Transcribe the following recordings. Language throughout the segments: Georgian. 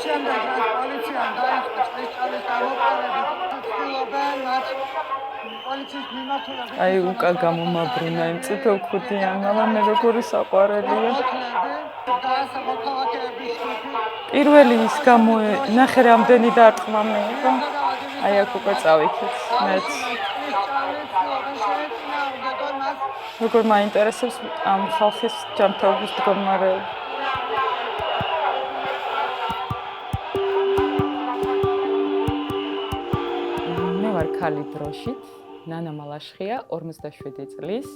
შემდეგ რაც პოლიციამ დაიწყო წლის გამოპარებით, ცდილობენ მათ პოლიციის მიმართულებით. აი უკან გამომაბრუნა იმ წითელ ქუდიანმა, მე როგორი საყვარელია. პირველი ის ნახე რამდენი დარტყმა მიიღო. აი აქ უკვე წავიქეთ მეც. როგორ მაინტერესებს ამ ხალხის ჯანმრთელობის მდგომარეობა. მე ვარ ქალი დროშით, ნანა მალაშხია, 47 წლის,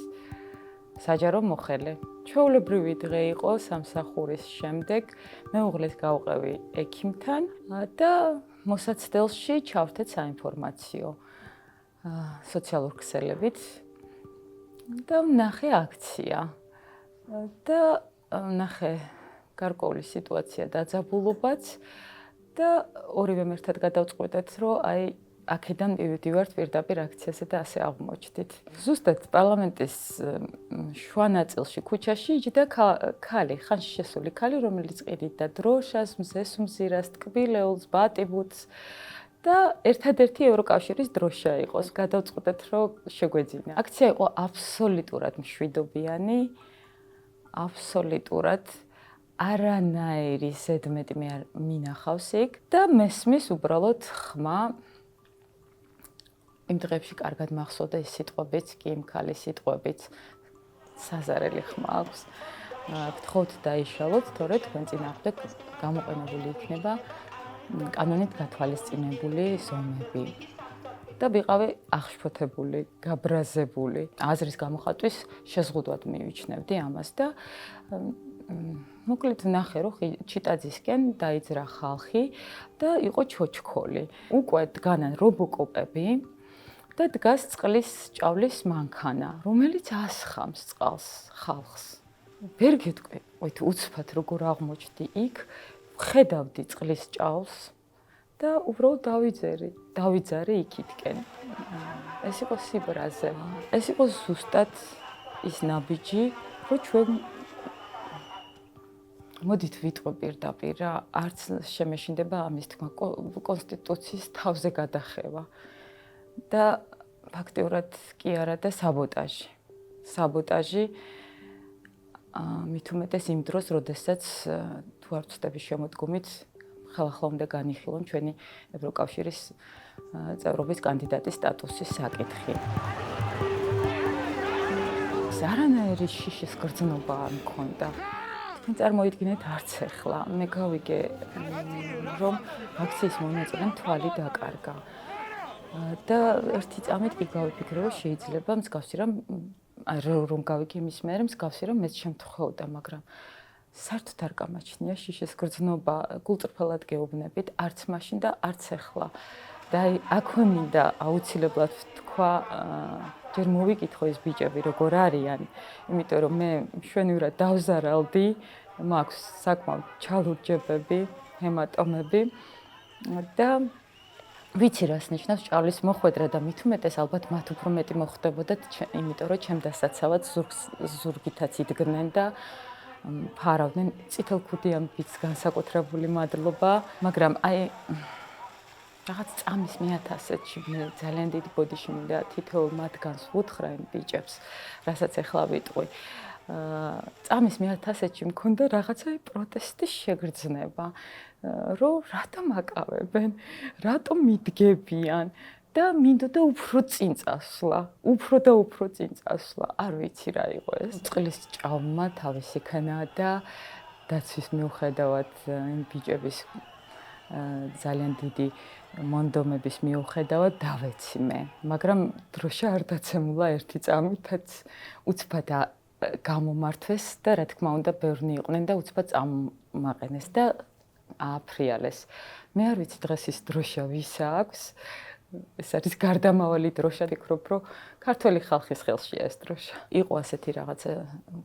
საჯარო მოხელე. ჩვეულებრივი დღე იყო სამსახურის შემდეგ, მეუღლეს გავყევი ექიმთან და მოსაცდელში ჩავთეთ საინფორმაციო სოციალურ ქსელებით და ვნახე აქცია და ვნახე გარკვეული სიტუაცია დაძაბულობაც და ორივე ერთად გადავწყვეტეთ, რომ აი აქედან მივიდივართ პირდაპირ აქციაზე და ასე აღმოჩნდით. ზუსტად პარლამენტის შუა ნაწილში ქუჩაში იჯდა ქალი, ხანში შესული ქალი, რომელიც ყიდიდა დროშას, მზეს უმზირას, ტკბილეულს, ბატიბუტს და ერთადერთი ევროკავშირის დროშა იყოს. გადავწყვეტეთ, რომ შეგვეძინა. აქცია იყო აბსოლუტურად მშვიდობიანი, აბსოლუტურად არანაირი ზედმეტი მე არ მინახავს იქ და მესმის უბრალოდ ხმა. იმ დღეებში კარგად მახსოვდა ეს სიტყვებიც, კი იმ ქალის სიტყვებიც საზარელი ხმა აქვს. გთხოვთ დაიშალოთ, თორე თქვენ წინააღმდეგ გამოყენებული იქნება კანონით გათვალისწინებული ზომები. და ვიყავი აღშფოთებული, გაბრაზებული. აზრის გამოხატვის შეზღუდვად მივიჩნევდი ამას და მოკლედ ვნახე, რომ ჩიტაძისკენ დაიძრა ხალხი და იყო ჩოჩქოლი. უკვე დგანან რობოკოპები და დგას წყლის ჭავლის მანქანა, რომელიც ასხამს წყალს ხალხს. ვერ გეტყვით უცბად როგორ აღმოჩნდი იქ, ხედავდი წყლის ჭავლს და უბრალოდ დავიძარე იქითკენ. ეს იყო სიბრაზე. ეს იყო ზუსტად ის ნაბიჯი, რომ ჩვენ მოდით ვიტყვი პირდაპირ რა, არც შემეშინდება ამის თქმა კონსტიტუციის თავზე გადახევა. და ფაქტიურად კი არა და საბოტაჟი. საბოტაჟი მით უმეტეს იმ დროს, როდესაც თუ არ ვცდები შემოდგომით, ხელახლა უნდა განიხილონ ჩვენი ევროკავშირის წევრობის კანდიდატის სტატუსის საკითხი. არანაირი შიშის გრძნობა არ მქონდა. თქვენ წარმოიდგინეთ არც ახლა, მე გავიგე, რომ აქციის მონაწილემ თვალი დაკარგა. და ერთი წამით კი გავიფიქრე, რომ შეიძლება მსგავსი რომ გავიგე იმის მერე მსგავსი რომ მეც შემთხვეოდა, მაგრამ საერთოდ არ გამაჩნია შიშის გრძნობა, გულწრფელად გეუბნებით, არც მაშინ და არც ახლა. და აქ მინდა აუცილებლად თქვა, ჯერ მოვიკითხო ეს ბიჭები როგორ არიან, იმიტომ რომ მე მშვენივრად დავზარალდი, მაქვს საკმაოდ ჩალურჯებები, ჰემატომები და ვიცი რას ნიშნავს ჭავლის მოხვედრა და მით უმეტეს ალბათ მათ უფრო მეტი მოხდებოდათ, იმიტომ რომ ჩემ დასაცავად ზურგითაც იდგნენ და ფარავდნენ წითელ ქუდიანებს განსაკუთრებული მადლობა, მაგრამ აი რაღაც წამის 1000-ში მე ძალიან დიდი ბოდიში მინდა თითოეულ მათგანს ვუთხრა იმ ბიჭებს, რასაც ახლა ვიტყვი. წამის 1000-ში მქონდა რაღაცა პროტესტის შეგრძნება, რომ რატომ აკავებენ, რატომ მიდგებიან და მინდოდა უფრო წინ წასვლა, უფრო წინ წასვლა, არ ვიცი რა იყო ეს. წყლის ჭავმა თავისი ქნა და დაცვის მიუხედავად იმ ბიჭების ძალიან დიდი მონდომების მიუხედავად დავეცი მე, მაგრამ დროშა არ დაცემულა ერთი წამითაც უცბად გამომართვეს და რა თქმა უნდა ბევრნი იყვნენ და უცბად წამაყენეს და ააფრიალეს. მე არ ვიცი დღეს ის დროშა ვის აქვს. ეს არის გარდამავალი დროშა, ვფიქრობ, რომ ქართველი ხალხის ხელშია ეს დროშა. იყო ასეთი რაღაცა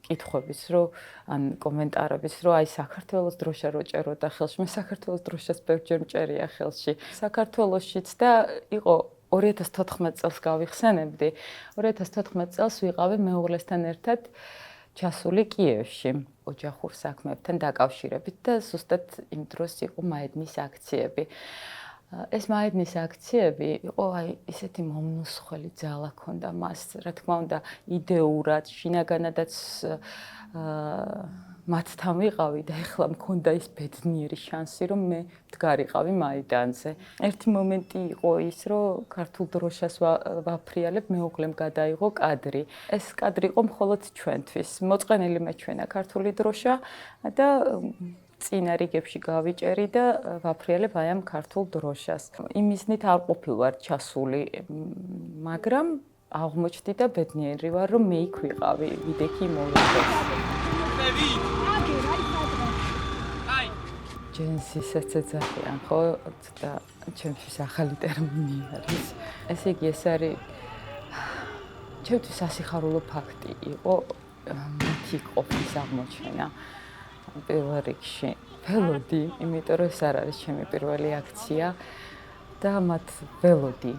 კითხვების, რომ ან კომენტარების, რომ აი საქართველოს დროშა რო ჭერო და ხელში, მე საქართველოს დროშას ბევრჯერ მჭერია ხელში. საქართველოშიც და იყო 2014 წელს გავიხსენებდი. 2014 წელს ვიყავი მეუღლესთან ერთად ჩასული კიევში. ოჯახურ საქმეებთან დაკავშირებით და ზუსტად იმ დროს იყო მაედნის აქციები. ეს მაედნის აქციები იყო ისეთი მომნუსხველი ძალა ჰქონდა მას, რა თქმა უნდა, იდეურად, შინაგანადაც მათთან ვიყავი და ეხლა მქონდა ის ბედნიერი შანსი, რომ მე ვდგარიყავი მაიდანზე. ერთი მომენტი იყო ის, რომ ქართულ დროშას ვაფრიალებ, მეუღლემ გადაიღო კადრი. ეს კადრი იყო მხოლოდ ჩვენთვის. მოწყენილი მეჩვენა ქართული დროშა და წინა რიგებში გავიჭერი და ვაფრიალებ აი ამ ქართულ დროშას. იმისნით არ ყოფილვარ ჩასული, მაგრამ აღმოჩნდი და ბედნიერი ვარ, რომ მე იქ ვიყავი, ვიდექი მოვიდეს. ჯენსისაც ეძახიან, ხო? და ჩემთვის ახალი ტერმინი არის. ესე იგი, ეს არის ჩემთვის სასიხარულო ფაქტი იყო მათი ყოფის აღმოჩენა. პირველ რიგში ველოდი, იმიტომ რომ ეს არ არის ჩემი პირველი აქცია და მათ ველოდი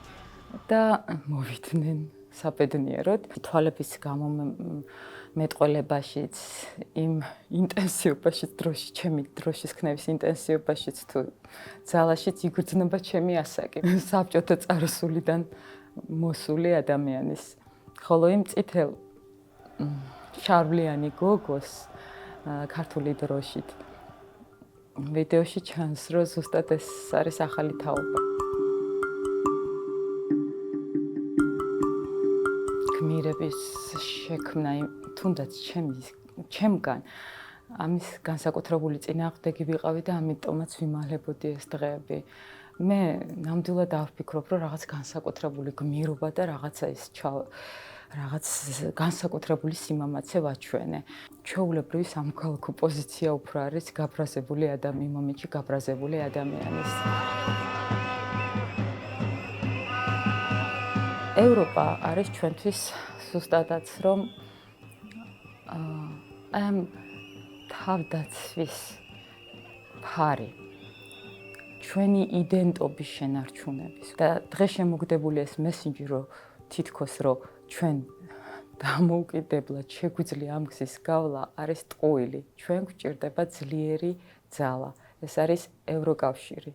და მოვიდნენ საბედნიეროდ. თვალების გამო მეტყველებაშიც, იმ ინტენსივობაშიც, ჩემი დროშის ქნევის ინტენსივობაშიც თუ ძალაშიც იგრძნობა ჩემი ასაკი. საბჭოთა წარსულიდან მოსული ადამიანის. ხოლო იმ წითელ შარვლიანი გოგოს ქართული დროშით ვიდეოში ჩანს, რომ ზუსტად ეს არის ახალი თაობა. გმირების შექმნა თუნდაც ჩემგან ამის განსაკუთრებული წინააღმდეგი ვიყავი და ამიტომაც ვიმალებოდი ეს დღეები. მე ნამდვილად ავფიქრობ, რომ რაღაც განსაკუთრებული გმირობა და რაღაცა ის რაღაც განსაკუთრებული სიმამაცე ვაჩვენე. ჩვეულებრივი სამოქალაქო პოზიცია უფრო არის გაბრაზებული იმ მომენტში გაბრაზებული ადამიანის. ევროპა არის ჩვენთვის ზუსტადაც რომ ამ თავდაცვის ფარი ჩვენი იდენტობის შენარჩუნების და დღეს შემოგდებული ეს მესიჯი რომ თითქოს რომ ჩვენ დამოუკიდებლად შეგვიძლია ამ გზის გავლა არის ტყუილი. ჩვენ გვჭირდება ძლიერი ძალა. ეს არის ევროკავშირი.